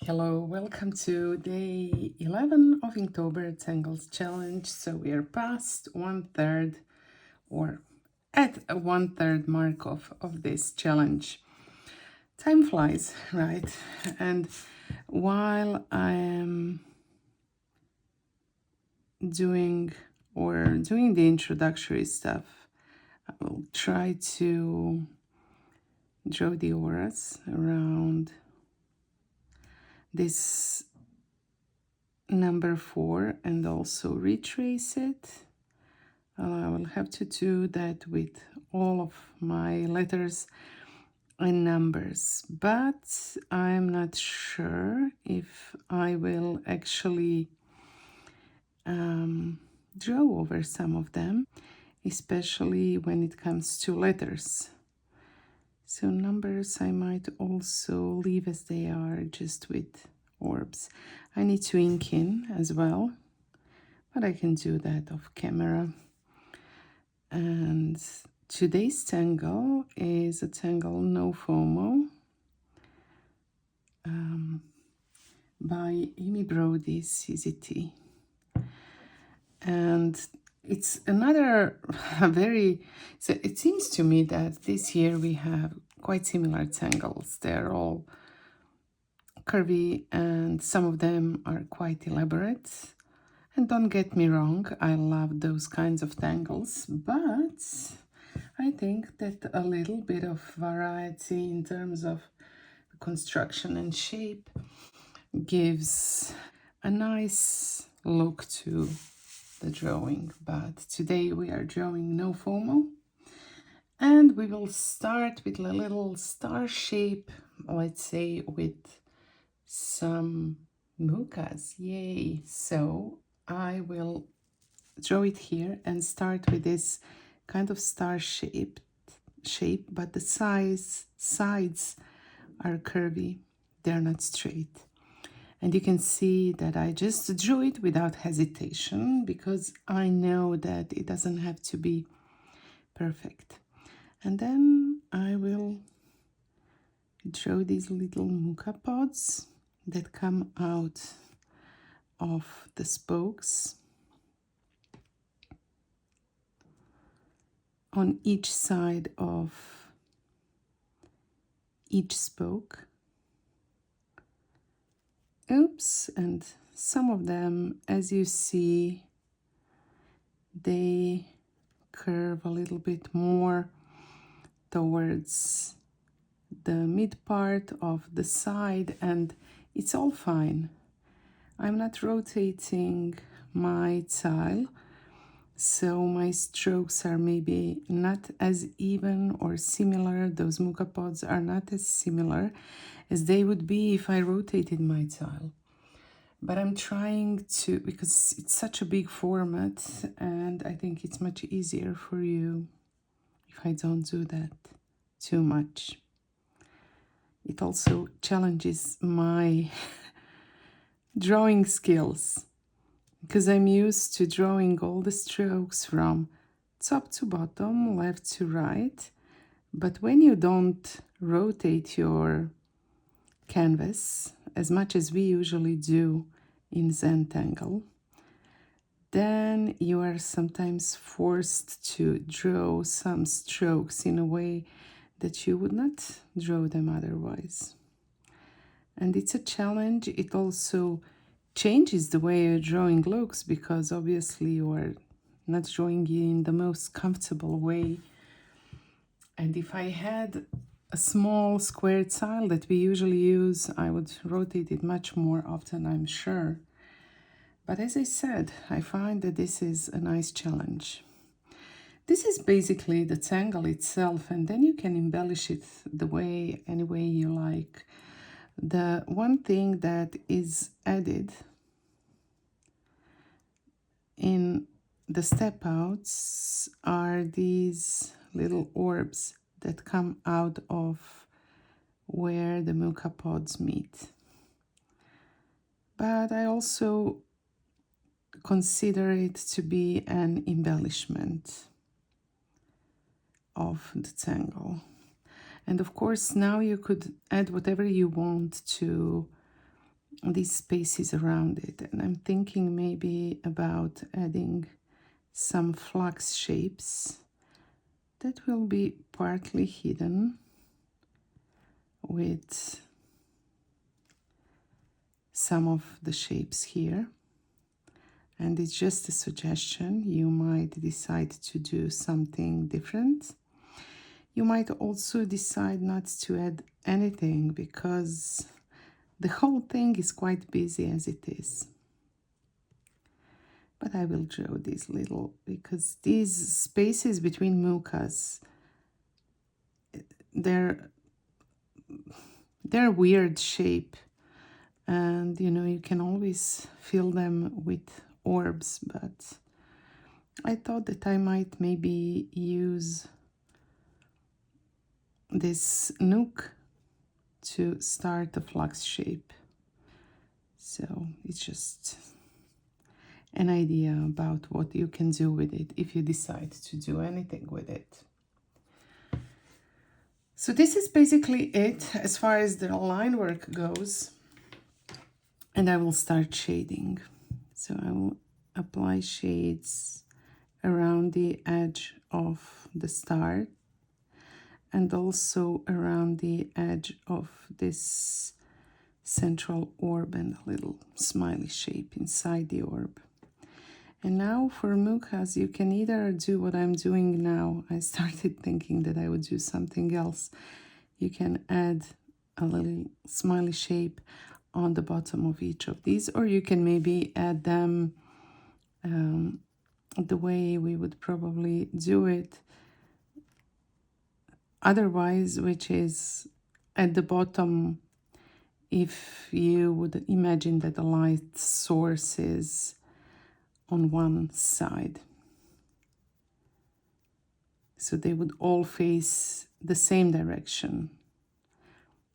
Hello, welcome to day 11 of Inktober Tangles challenge. So we are past 1/3 or at a 1/3 mark of this challenge. Time flies, right? And while I am doing the introductory stuff, I will try to draw the auras around this number 4 and also retrace it. I will have to do that with all of my letters and numbers, but I'm not sure if I will actually draw over some of them, especially when it comes to letters. So numbers I might also leave as they are, just with orbs. I need to ink in as well, but I can do that off camera. And today's tangle is a tangle NoFOMO by Amy Brody CZT. And it's another so it seems to me that this year we have quite similar tangles. They're all curvy and some of them are quite elaborate. And don't get me wrong, I love those kinds of tangles, but I think that a little bit of variety in terms of construction and shape gives a nice look to the drawing. But today we are drawing NoFOMO, and we will start with a little star shape, let's say with some mucas. Yay! So I will draw it here and start with this kind of star shape, but the sides are curvy, they're not straight. And you can see that I just drew it without hesitation because I know that it doesn't have to be perfect. And then I will draw these little muca pods that come out of the spokes on each side of each spoke. Oops, and some of them, as you see, they curve a little bit more towards the mid part of the side, and it's all fine. I'm not rotating my tile, so my strokes are maybe not as even or similar. Those muca pods are not as similar as they would be if I rotated my tile. But I'm trying to, because it's such a big format, and I think it's much easier for you if I don't do that too much. It also challenges my drawing skills, because I'm used to drawing all the strokes from top to bottom, left to right. But when you don't rotate your canvas as much as we usually do in Zentangle, then you are sometimes forced to draw some strokes in a way that you would not draw them otherwise. And it's a challenge. It also changes the way your drawing looks, because obviously you are not drawing in the most comfortable way. And if I had a small square tile that we usually use, I would rotate it much more often, I'm sure. But as I said, I find that this is a nice challenge. This is basically the tangle itself, and then you can embellish it any way you like. The one thing that is added in the step outs are these little orbs that come out of where the muca pods meet. But I also consider it to be an embellishment of the tangle. And of course, now you could add whatever you want to these spaces around it. And I'm thinking maybe about adding some flux shapes that will be partly hidden with some of the shapes here. And it's just a suggestion. You might decide to do something different. You might also decide not to add anything because the whole thing is quite busy as it is. But I will draw these little, because these spaces between mucas, they're weird shape. And, you know, you can always fill them with orbs, but I thought that I might maybe use this nook to start a flux shape. So it's just an idea about what you can do with it if you decide to do anything with it. So this is basically it as far as the line work goes. And I will start shading. So I will apply shades around the edge of the star and also around the edge of this central orb and a little smiley shape inside the orb. And now for mucas, you can either do what I'm doing now. I started thinking that I would do something else. You can add a little smiley shape on the bottom of each of these, or you can maybe add them the way we would probably do it otherwise, which is at the bottom. If you would imagine that the light source is on one side, so they would all face the same direction,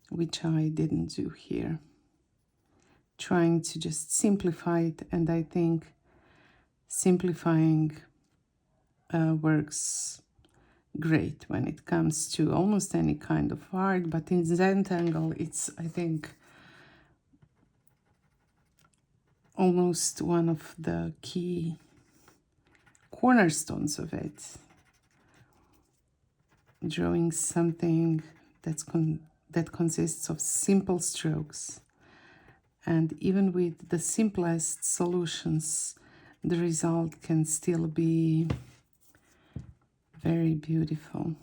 which I didn't do here. Trying to just simplify it, and I think simplifying works great when it comes to almost any kind of art, but in Zentangle it's, I think, almost one of the key cornerstones of it. Drawing something that consists of simple strokes, and even with the simplest solutions, the result can still be very beautiful.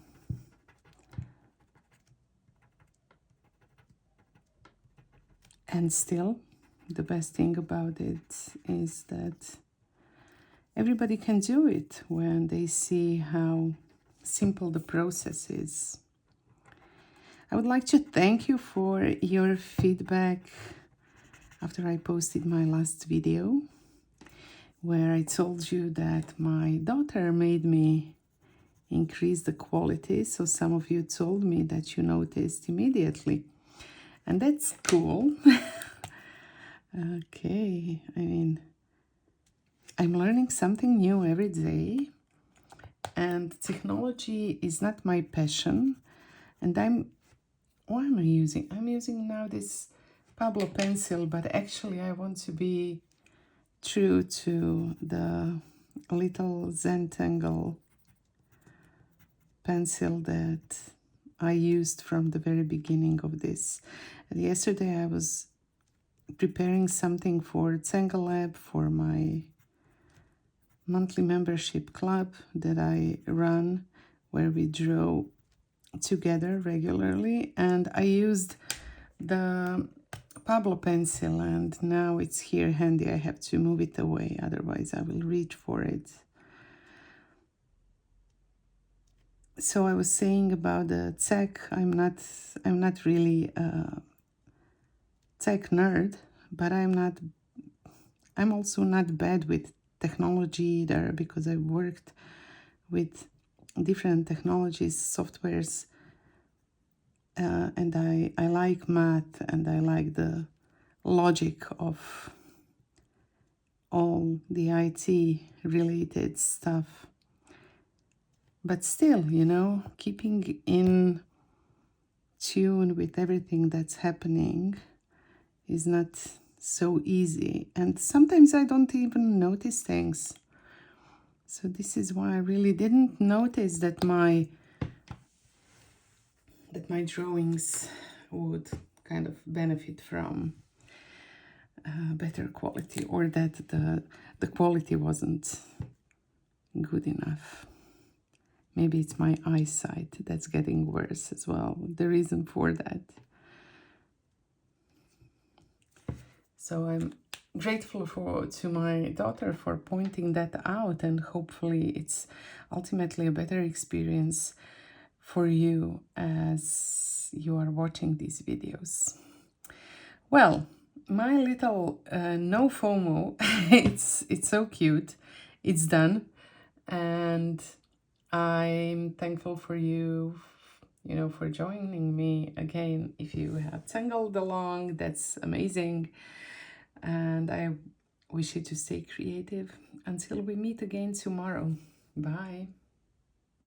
And still, the best thing about it is that everybody can do it when they see how simple the process is. I would like to thank you for your feedback after I posted my last video, where I told you that my daughter made me increase the quality. So some of you told me that you noticed immediately, and that's cool. Okay, I mean, I'm learning something new every day, and technology is not my passion. And what am I using? I'm using now this Pablo pencil, but actually I want to be true to the little Zentangle pencil that I used from the very beginning of this. And yesterday I was preparing something for Tangle Lab, for my monthly membership club that I run, where we draw together regularly, and I used the Pablo pencil, and now it's here handy. I have to move it away, otherwise I will reach for it. So I was saying about the tech. I'm not really a tech nerd, but I'm also not bad with technology either, because I worked with different technologies, softwares, and I like math, and I like the logic of all the IT related stuff. But still, you know, keeping in tune with everything that's happening is not so easy, and sometimes I don't even notice things. So this is why I really didn't notice that my drawings would kind of benefit from better quality, or that the quality wasn't good enough. Maybe it's my eyesight that's getting worse as well, the reason for that. So I'm grateful to my daughter for pointing that out, and hopefully it's ultimately a better experience for you as you are watching these videos. Well, my little NoFOMO, it's so cute. It's done, and I'm thankful for you, for joining me again. If you have tangled along, that's amazing. And I wish you to stay creative until we meet again tomorrow. Bye.